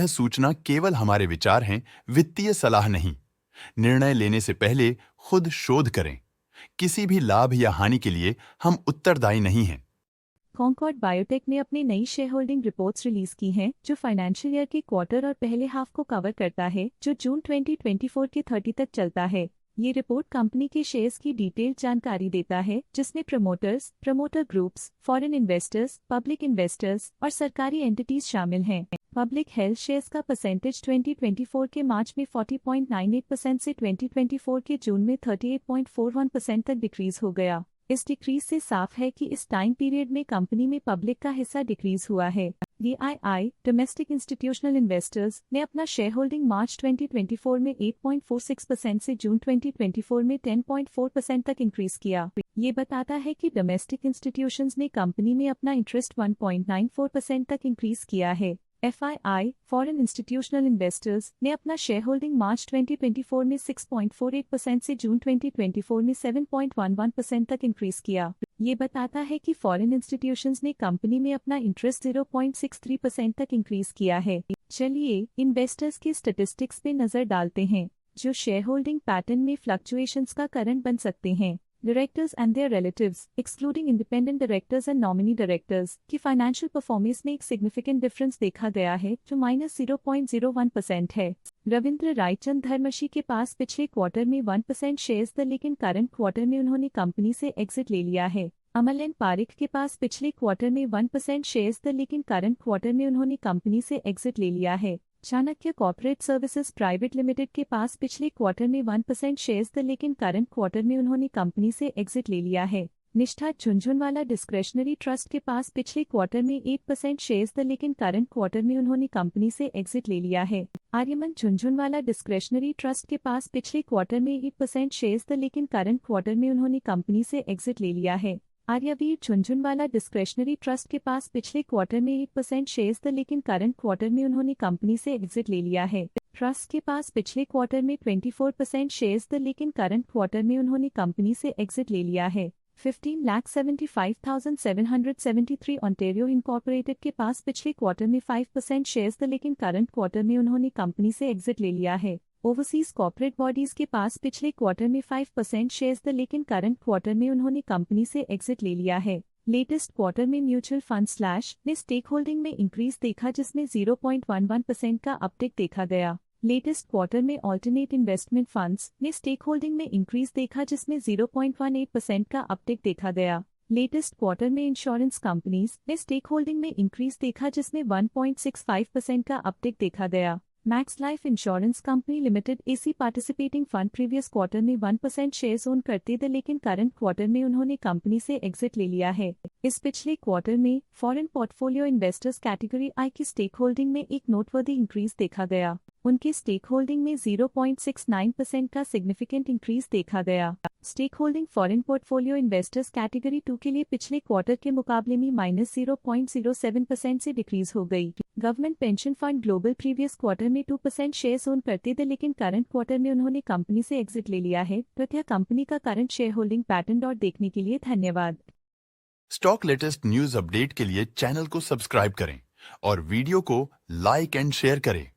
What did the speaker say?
सूचना केवल हमारे विचार हैं, वित्तीय सलाह नहीं। निर्णय लेने से पहले खुद शोध करें। किसी भी लाभ या हानि के लिए हम उत्तरदायी नहीं हैं। कॉन्कॉर्ड बायोटेक ने अपनी नई शेयर होल्डिंग रिपोर्ट्स रिलीज की हैं, जो फाइनेंशियल ईयर के क्वार्टर और पहले हाफ को कवर करता है, जो जून 2024 के 30 तक चलता है। ये रिपोर्ट कंपनी के शेयर्स की डिटेल्ड जानकारी देता है, जिसमें promoters, promoter groups, foreign investors, public investors और सरकारी एंटिटीज शामिल हैं। पब्लिक हेल्थ शेयर्स का परसेंटेज 2024 के मार्च में 40.98% से 2024 के जून में 38.41% तक डिक्रीज हो गया। इस डिक्रीज से साफ है कि इस टाइम पीरियड में कंपनी में पब्लिक का हिस्सा डिक्रीज हुआ है। DII डोमेस्टिक इंस्टीट्यूशनल इन्वेस्टर्स ने अपना शेयर होल्डिंग मार्च 2024 में 8.46% से जून 2024 में 10.4% तक इंक्रीज किया। ये बताता है कि डोमेस्टिक इंस्टीट्यूशंस ने कंपनी में अपना इंटरेस्ट 1.94% तक इंक्रीज किया है। FII फॉरेन इंस्टीट्यूशनल इन्वेस्टर्स ने अपना शेयर होल्डिंग मार्च 2024 में 6.48% से जून 2024 में 7.11% तक इंक्रीज किया। ये बताता है कि फॉरेन इंस्टीट्यूशंस ने कंपनी में अपना इंटरेस्ट 0.63% तक इंक्रीज किया है। चलिए इन्वेस्टर्स के स्टैटिस्टिक्स पे नजर डालते हैं, जो शेयर होल्डिंग पैटर्न में फ्लक्चुएशंस का कारण बन सकते हैं। Directors and their relatives, excluding independent directors and nominee directors, की फाइनेंशियल परफॉर्मेंस में एक सिग्निफिकेंट डिफरेंस देखा गया है, जो -0.01% है। रविंद्र रायचंद धर्मशी के पास पिछले क्वार्टर में 1% शेयर्स थे, लेकिन करंट क्वार्टर में उन्होंने कंपनी से एग्जिट ले लिया है। अमल एन पारिक के पास पिछले क्वार्टर में 1% शेयर्स थे, लेकिन करंट क्वार्टर में उन्होंने कंपनी से एग्जिट ले लिया है। Chanakya corporate services private limited के पास पिछले क्वार्टर में 1% शेयर्स थे, लेकिन करंट क्वार्टर में उन्होंने कंपनी से एग्जिट ले लिया है। निष्ठा झुंझुनवाला डिस्क्रेशनरी ट्रस्ट के पास पिछले क्वार्टर में 8% शेयर्स थे, लेकिन करंट क्वार्टर में उन्होंने कंपनी से एग्जिट ले लिया है। आर्यमन झुंझुनवाला डिस्क्रेशनरी ट्रस्ट के पास पिछले क्वार्टर में 8% शेयर्स थे, लेकिन करंट क्वार्टर में उन्होंने कंपनी से एग्जिट ले लिया है। आर्यवीर झुंझुनवाला डिस्क्रेशनरी ट्रस्ट के पास पिछले क्वार्टर में 8% शेयर्स थे, लेकिन करंट क्वार्टर में उन्होंने कंपनी से एग्जिट ले लिया है। ट्रस्ट के पास पिछले क्वार्टर में 24% शेयर्स थे, लेकिन करंट क्वार्टर में उन्होंने कंपनी से एग्जिट ले लिया है। 15,75,773 ओंटारियो इनकॉर्पोरेटेड के पास पिछले क्वार्टर में 5% शेयर्स थे, लेकिन करंट क्वार्टर में उन्होंने कंपनी से एग्जिट ले लिया है। ओवरसीज कॉर्पोरेट बॉडीज के पास पिछले क्वार्टर में 5% शेयर्स थे, लेकिन करंट क्वार्टर में उन्होंने कंपनी से एग्जिट ले लिया है। लेटेस्ट क्वार्टर में म्यूचुअल फंड स्लैश ने स्टेक होल्डिंग में इंक्रीज देखा, जिसमें 0.11% का अपटिक देखा गया। लेटेस्ट क्वार्टर में ऑल्टरनेट इन्वेस्टमेंट फंड्स ने स्टेक होल्डिंग में इंक्रीज देखा, जिसमें 0.18% का अपटिक देखा गया। लेटेस्ट क्वार्टर में इंश्योरेंस कंपनीज ने स्टेक होल्डिंग में इंक्रीज देखा, जिसमें 1.65% का अपटिक देखा गया। Max life insurance company limited AC participating fund previous quarter में 1% शेयर्स ओन करते थे, लेकिन करंट क्वार्टर में उन्होंने कंपनी से एग्जिट ले लिया है। इस पिछले क्वार्टर में foreign portfolio investors category I की स्टेक होल्डिंग में एक नोटवर्दी इंक्रीज देखा गया। उनकी स्टेक होल्डिंग में 0.69% का सिग्निफिकेंट इंक्रीज देखा गया। Stake holding foreign portfolio investors category 2 के लिए पिछले क्वार्टर के मुकाबले में -0.07% से डिक्रीज हो गई। Government pension fund global previous quarter में 2% शेयर्स ओन करते थे, लेकिन करंट क्वार्टर में उन्होंने कंपनी से एग्जिट ले लिया है। कृपया कंपनी का करंट शेयर होल्डिंग पैटर्न और देखने के लिए धन्यवाद। स्टॉक लेटेस्ट न्यूज अपडेट के लिए चैनल को सब्सक्राइब करें और वीडियो को लाइक एंड शेयर करें।